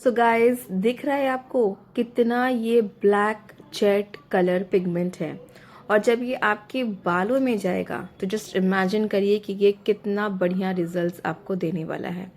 So guys, दिख रहा है आपको कितना ये ब्लैक जेट कलर पिगमेंट है। और जब ये आपके बालों में जाएगा तो जस्ट इमेजिन करिए कि ये कितना बढ़िया रिजल्ट्स आपको देने वाला है।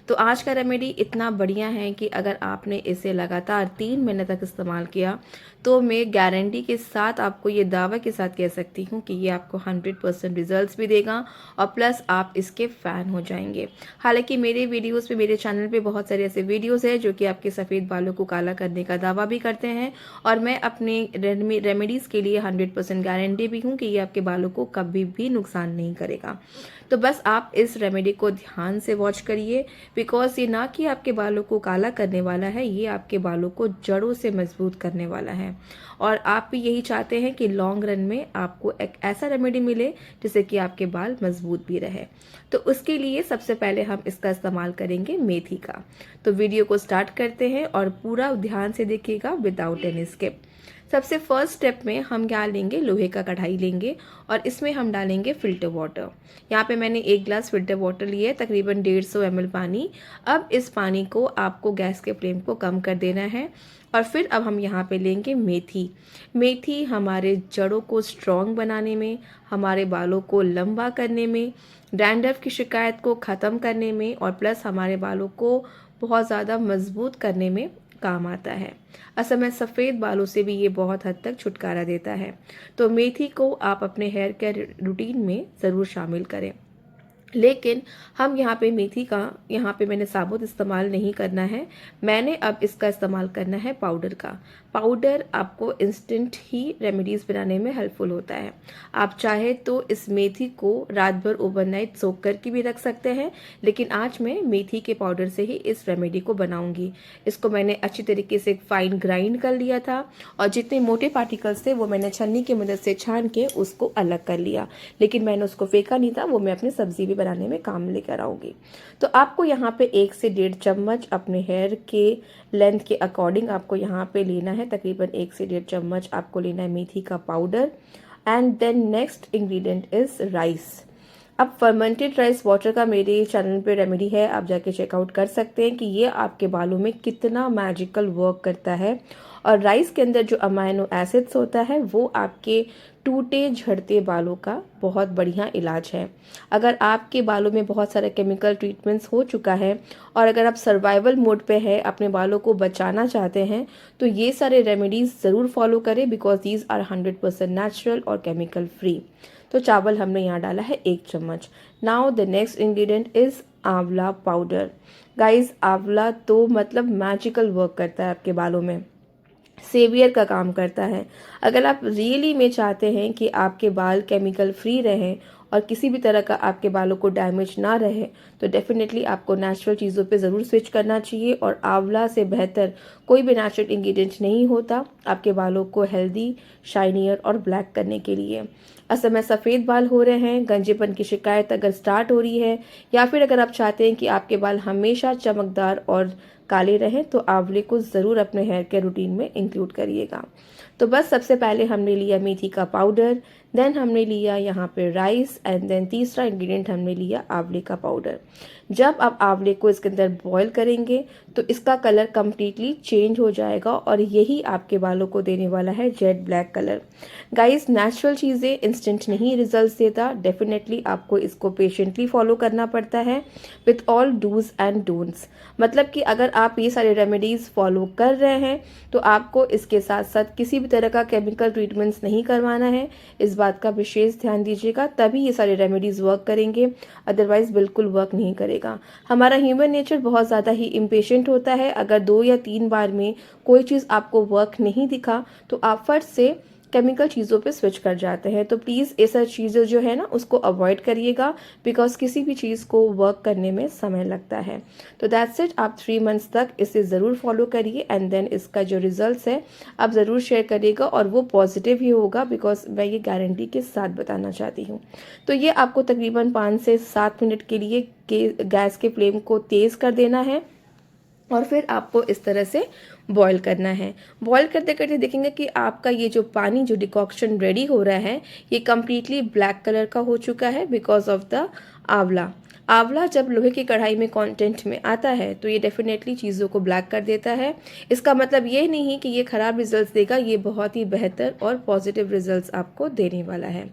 तो आज का रेमेडी इतना बढ़िया है कि अगर आपने इसे लगातार 3 महीने तक इस्तेमाल किया तो मैं गारंटी के साथ आपको ये दावा के साथ कह सकती हूँ कि ये आपको 100% रिजल्ट्स भी देगा और प्लस आप इसके फ़ैन हो जाएंगे। हालांकि मेरे वीडियोस पे, मेरे चैनल पे बहुत सारे ऐसे वीडियोस हैं जो कि आपके सफ़ेद बालों को काला करने का दावा भी करते हैं और मैं अपने रेमेडीज़ के लिए 100% गारंटी भी हूँ कि ये आपके बालों को कभी भी नुकसान नहीं करेगा। तो बस आप इस रेमेडी को ध्यान से वॉच करिए, बिकॉज ये ना कि आपके बालों को काला करने वाला है, ये आपके बालों को जड़ों से मजबूत करने वाला है। और आप भी यही चाहते हैं कि लॉन्ग रन में आपको एक ऐसा रेमेडी मिले जिससे कि आपके बाल मजबूत भी रहे। तो उसके लिए सबसे पहले हम इसका इस्तेमाल करेंगे मेथी का। तो वीडियो को स्टार्ट करते हैं और पूरा ध्यान से देखिएगा विदाउट एनी स्किप। सबसे फर्स्ट स्टेप में हम क्या लेंगे, लोहे का कढ़ाई लेंगे और इसमें हम डालेंगे फिल्टर वाटर। यहाँ पे मैंने 1 ग्लास फिल्टर वाटर लिया है, तकरीबन 150 ml पानी। अब इस पानी को आपको गैस के फ्लेम को कम कर देना है और फिर अब हम यहाँ पे लेंगे मेथी। मेथी हमारे जड़ों को स्ट्रॉन्ग बनाने में, हमारे बालों को लंबा करने में, डैंड्रफ की शिकायत को ख़त्म करने में और प्लस हमारे बालों को बहुत ज़्यादा मजबूत करने में काम आता है। असल में सफ़ेद बालों से भी ये बहुत हद तक छुटकारा देता है। तो मेथी को आप अपने हेयर केयर रूटीन में ज़रूर शामिल करें। लेकिन हम यहाँ पे मेथी का, यहाँ पे मैंने साबुत इस्तेमाल नहीं करना है, मैंने अब इसका इस्तेमाल करना है पाउडर का। पाउडर आपको इंस्टेंट ही रेमेडीज़ बनाने में हेल्पफुल होता है। आप चाहे तो इस मेथी को रात भर ओवरनाइट सोक करके भी रख सकते हैं, लेकिन आज मैं मेथी के पाउडर से ही इस रेमेडी को बनाऊंगी। इसको मैंने अच्छी तरीके से फाइन ग्राइंड कर लिया था और जितने मोटे पार्टिकल्स थे वो मैंने छन्नी की मदद से छान के उसको अलग कर लिया, लेकिन मैंने उसको फेंका नहीं था, वो मैं अपनी सब्जी बनाने में काम लेकर आऊंगी। तो आपको यहाँ पे 1 से 1.5 चम्मच अपने हेयर के लेंथ के अकॉर्डिंग आपको यहाँ पे लेना है, तकरीबन 1 से 1.5 चम्मच आपको लेना है मेथी का powder. And then next ingredient is rice. अब फर्मेंटेड राइस वाटर का मेरे चैनल पे रेमेडी है, आप जाके चेकआउट कर सकते हैं कि ये आपके बालों में कितना मैजिकल वर्क करता है। और राइस के अंदर जो अमाइनो एसिड्स होता है वो आपके टूटे झड़ते बालों का बहुत बढ़िया इलाज है। अगर आपके बालों में बहुत सारे केमिकल ट्रीटमेंट्स हो चुका है और अगर आप सर्वाइवल मोड पे है, अपने बालों को बचाना चाहते हैं, तो ये सारे रेमेडीज़ ज़रूर फॉलो करें, बिकॉज दीज आर 100% नेचुरल और केमिकल फ्री। तो चावल हमने यहाँ डाला है 1 चम्मच। Now the next ingredient is आंवला पाउडर। गाइज, आंवला तो मतलब मैजिकल वर्क करता है आपके बालों में, सेवियर का काम करता है। अगर आप रियली में चाहते हैं कि आपके बाल केमिकल फ्री रहें और किसी भी तरह का आपके बालों को डैमेज ना रहे, तो डेफिनेटली आपको नेचुरल चीज़ों पे ज़रूर स्विच करना चाहिए। और आंवला से बेहतर कोई भी नेचुरल इंग्रेडिएंट नहीं होता आपके बालों को हेल्दी, शाइनियर और ब्लैक करने के लिए। असल में सफ़ेद बाल हो रहे हैं, गंजेपन की शिकायत अगर स्टार्ट हो रही है, या फिर अगर आप चाहते हैं कि आपके बाल हमेशा चमकदार और काले रहें, तो आंवले को ज़रूर अपने हेयर केयर रूटीन में इंक्लूड करिएगा। तो बस सबसे पहले हमने लिया मेथी का पाउडर, देन हमने लिया यहाँ पे राइस एंड देन तीसरा इंग्रेडिएंट हमने लिया आंवले का पाउडर। जब आप आंवले को इसके अंदर बॉईल करेंगे तो इसका कलर कम्प्लीटली चेंज हो जाएगा और यही आपके बालों को देने वाला है jet black colour. Guys, natural चीज़ें इंस्टेंट नहीं रिजल्ट देता, डेफिनेटली आपको इसको पेशेंटली फॉलो करना पड़ता है with all dos and don'ts. मतलब कि अगर आप ये सारे रेमेडीज़ फॉलो कर रहे हैं तो आपको इसके साथ साथ किसी भी तरह का केमिकल ट्रीटमेंट्स नहीं करवाना है। इस बात का विशेष ध्यान दीजिएगा, तभी ये सारे रेमेडीज़ वर्क करेंगे, अदरवाइज बिल्कुल वर्क नहीं करेगा। हमारा ह्यूमन नेचर बहुत ज़्यादा ही इम्पेशेंट होता है। अगर 2 या 3 बार में कोई चीज़ आपको वर्क नहीं दिखा तो आप फट से केमिकल चीज़ों पे स्विच कर जाते हैं। तो प्लीज़ ये सब चीज़ें जो है ना उसको अवॉइड करिएगा, बिकॉज किसी भी चीज़ को वर्क करने में समय लगता है। तो दैट्स इट, आप 3 मंथ्स तक इसे ज़रूर फॉलो करिए एंड देन इसका जो रिजल्ट्स है आप ज़रूर शेयर करिएगा और वो पॉजिटिव ही होगा, बिकॉज मैं ये गारंटी के साथ बताना चाहती हूँ। तो ये आपको तकरीबन 5 से 7 मिनट के लिए गैस के फ्लेम को तेज़ कर देना है और फिर आपको इस तरह से बॉईल करना है। बॉईल करते करते देखेंगे कि आपका ये जो पानी, जो डिकॉक्शन रेडी हो रहा है, ये कम्प्लीटली ब्लैक कलर का हो चुका है बिकॉज ऑफ द आंवला। आंवला जब लोहे की कढ़ाई में कंटेंट में आता है तो ये डेफिनेटली चीज़ों को ब्लैक कर देता है। इसका मतलब ये नहीं कि ये ख़राब रिजल्ट्स देगा, ये बहुत ही बेहतर और पॉजिटिव रिजल्ट्स आपको देने वाला है।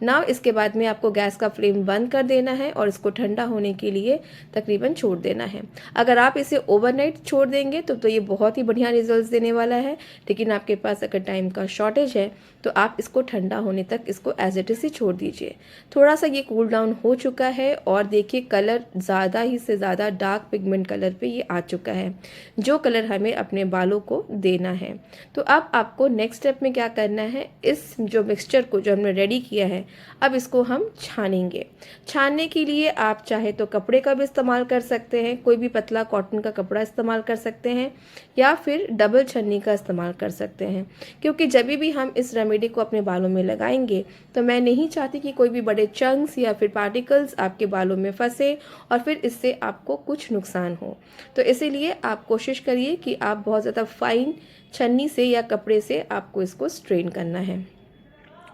नाउ इसके बाद में आपको गैस का फ्लेम बंद कर देना है और इसको ठंडा होने के लिए तकरीबन छोड़ देना है। अगर आप इसे ओवरनाइट छोड़ देंगे तो ये बहुत ही बढ़िया रिजल्ट्स देने वाला है, लेकिन आपके पास अगर टाइम का शॉर्टेज है तो आप इसको ठंडा होने तक इसको एज इट इज़ ही छोड़ दीजिए। थोड़ा सा ये कूल डाउन हो चुका है और देखिए कलर ज़्यादा ही से ज़्यादा डार्क पिगमेंट कलर पे ये आ चुका है, जो कलर हमें अपने बालों को देना है। तो अब आपको नेक्स्ट स्टेप में क्या करना है, इस जो मिक्सचर को जो हमने रेडी किया है अब इसको हम छानेंगे। छानने के लिए आप चाहे तो कपड़े का भी इस्तेमाल कर सकते हैं, कोई भी पतला कॉटन का कपड़ा इस्तेमाल कर सकते हैं या फिर डबल छन्नी का इस्तेमाल कर सकते हैं, क्योंकि जब भी हम इस रेमेडी को अपने बालों में लगाएंगे तो मैं नहीं चाहती कि कोई भी बड़े चंक्स या फिर पार्टिकल्स आपके बालों में फंसे और फिर इससे आपको कुछ नुकसान हो। तो इसीलिए आप कोशिश करिए कि आप बहुत ज़्यादा फाइन छन्नी से या कपड़े से आपको इसको स्ट्रेन करना है।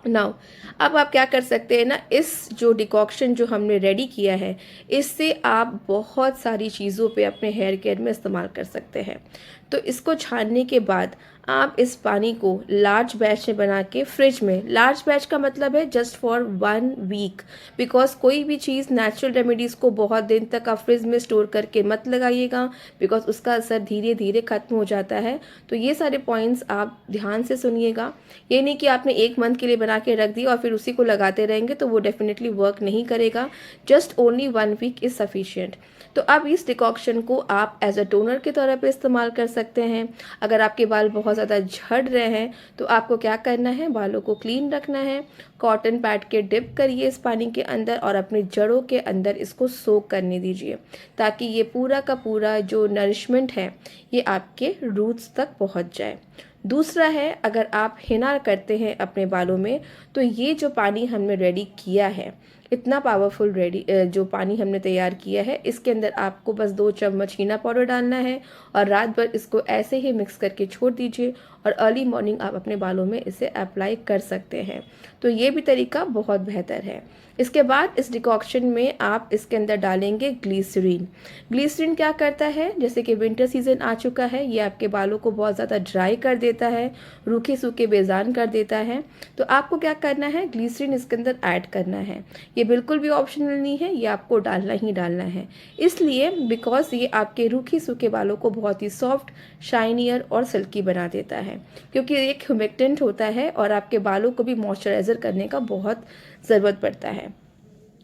नाउ अब आप क्या कर सकते हैं ना, इस जो डिकॉक्शन जो हमने रेडी किया है इससे आप बहुत सारी चीज़ों पे अपने हेयर केयर में इस्तेमाल कर सकते हैं। तो इसको छानने के बाद आप इस पानी को लार्ज बैच में बना के फ्रिज में, लार्ज बैच का मतलब है जस्ट फॉर 1 वीक, बिकॉज कोई भी चीज़ नेचुरल रेमेडीज़ को बहुत दिन तक आप फ्रिज में स्टोर करके मत लगाइएगा, बिकॉज उसका असर धीरे धीरे ख़त्म हो जाता है। तो ये सारे पॉइंट्स आप ध्यान से सुनिएगा। ये नहीं कि आपने 1 मंथ के लिए बना के रख दिया और फिर उसी को लगाते रहेंगे, तो वो डेफिनेटली वर्क नहीं करेगा। Just only 1 week is sufficient. तो अब इस डिकॉक्शन को आप एज अ टोनर के तौर पे इस्तेमाल कर सकते हैं। अगर आपके बाल बहुत ज़्यादा झड़ रहे हैं तो आपको क्या करना है, बालों को क्लीन रखना है, कॉटन पैड के डिप करिए इस पानी के अंदर और अपनी जड़ों के अंदर इसको सोक करने दीजिए, ताकि ये पूरा का पूरा जो नरिशमेंट है ये आपके रूट्स तक पहुंच जाए। दूसरा है, अगर आप हिना करते हैं अपने बालों में तो ये जो पानी हमने रेडी किया है, इतना पावरफुल जो पानी हमने तैयार किया है, इसके अंदर आपको बस 2 चम्मच हीना पाउडर डालना है और रात भर इसको ऐसे ही मिक्स करके छोड़ दीजिए और अर्ली मॉर्निंग आप अपने बालों में इसे अप्लाई कर सकते हैं। तो ये भी तरीका बहुत बेहतर है। इसके बाद इस डिकॉक्शन में आप इसके अंदर डालेंगे ग्लिसरीन। ग्लिसरीन क्या करता है, जैसे कि विंटर सीजन आ चुका है, ये आपके बालों को बहुत ज़्यादा ड्राई कर देता है, रूखे सूखे बेजान कर देता है। तो आपको क्या करना है, ग्लिसरीन इसके अंदर ऐड करना है। ये बिल्कुल भी ऑप्शनल नहीं है, ये आपको डालना ही डालना है। इसलिए बिकॉज ये आपके रूखे सूखे बालों को बहुत ही सॉफ्ट, शाइनियर और सिल्की बना देता है, क्योंकि एक ह्यूमिक्टेंट होता है और आपके बालों को भी मॉइस्चराइज़र करने का बहुत ज़रूरत पड़ता है।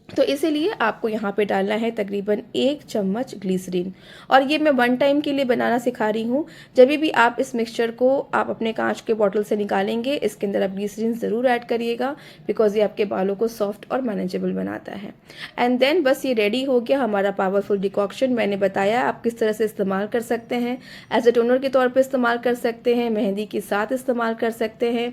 तो इसीलिए आपको यहाँ पे डालना है तकरीबन 1 चम्मच ग्लिसरीन। और ये मैं 1 टाइम के लिए बनाना सिखा रही हूँ। जब भी आप इस मिक्सचर को आप अपने कांच के बॉटल से निकालेंगे, इसके अंदर आप ग्लिसरीन ज़रूर ऐड करिएगा, बिकॉज ये आपके बालों को सॉफ्ट और मैनेजेबल बनाता है। एंड देन बस ये रेडी हो गया हमारा पावरफुल डिकॉक्शन। मैंने बताया आप किस तरह से इस्तेमाल कर सकते हैं, एज ए टोनर के तौर पर इस्तेमाल कर सकते हैं, मेहंदी के साथ इस्तेमाल कर सकते हैं।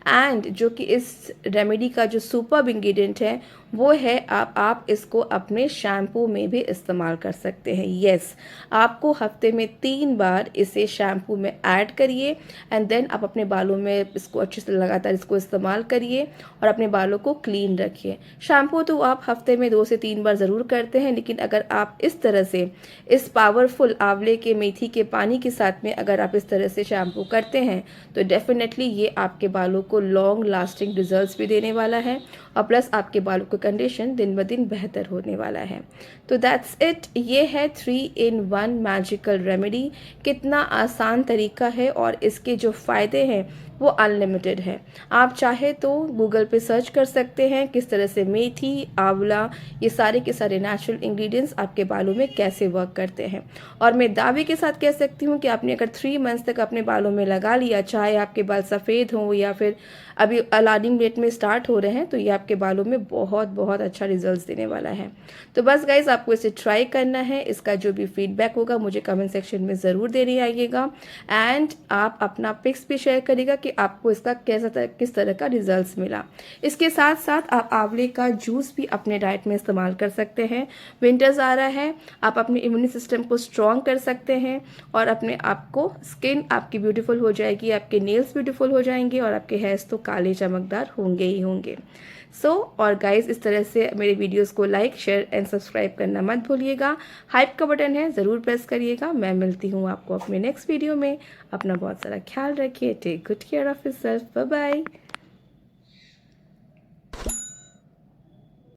एंड जो कि इस रेमेडी का जो सुपर्ब इंग्रेडिएंट है वो है आप इसको अपने शैम्पू में भी इस्तेमाल कर सकते हैं। यस, आपको हफ्ते में 3 बार इसे शैम्पू में ऐड करिए एंड देन आप अपने बालों में इसको अच्छे से लगातार इसको इस्तेमाल करिए और अपने बालों को क्लीन रखिए। शैम्पू तो आप हफ्ते में 2 से 3 बार ज़रूर करते हैं, लेकिन अगर आप इस तरह से इस पावरफुल आंवले के मेथी के पानी के साथ में अगर आप इस तरह से शैम्पू करते हैं तो डेफिनेटली ये आपके बालों को लॉन्ग लास्टिंग रिजल्ट्स भी देने वाला है और प्लस आपके बालों का कंडीशन दिन ब दिन बेहतर होने वाला है। तो दैट्स इट, ये है 3 in 1 मैजिकल रेमेडी। कितना आसान तरीका है और इसके जो फ़ायदे हैं वो अनलिमिटेड है। आप चाहे तो गूगल पे सर्च कर सकते हैं किस तरह से मेथी, आंवला, ये सारे के सारे नेचुरल इंग्रेडिएंट्स आपके बालों में कैसे वर्क करते हैं। और मैं दावे के साथ कह सकती हूँ कि आपने अगर 3 मंथ्स तक अपने बालों में लगा लिया, चाहे आपके बाल सफ़ेद हों या फिर अभी अलार्निंग रेट में स्टार्ट हो रहे हैं, तो ये आपके बालों में बहुत बहुत अच्छा रिजल्ट्स देने वाला है। तो बस गाइज आपको इसे ट्राई करना है। इसका जो भी फीडबैक होगा मुझे कमेंट सेक्शन में ज़रूर देने आइएगा एंड आप अपना पिक्स भी शेयर करिएगा कि आपको इसका किस तरह का रिजल्ट्स मिला। इसके साथ साथ आप आंवले का जूस भी अपने डाइट में इस्तेमाल कर सकते हैं। विंटर्स आ रहा है, आप अपने इम्यून सिस्टम को स्ट्रॉन्ग कर सकते हैं और अपने आप को, स्किन आपकी ब्यूटीफुल हो जाएगी, आपके नेल्स ब्यूटीफुल हो जाएंगे और आपके हेयर्स तो काले चमकदार होंगे ही होंगे। और गाइस इस तरह से मेरे वीडियोस को लाइक शेयर एंड सब्सक्राइब करना मत भूलिएगा। हाइप का बटन है, ज़रूर प्रेस करिएगा। मैं मिलती हूँ आपको अपने नेक्स्ट वीडियो में। अपना बहुत सारा ख्याल रखिए। Take good care of yourself. Bye bye.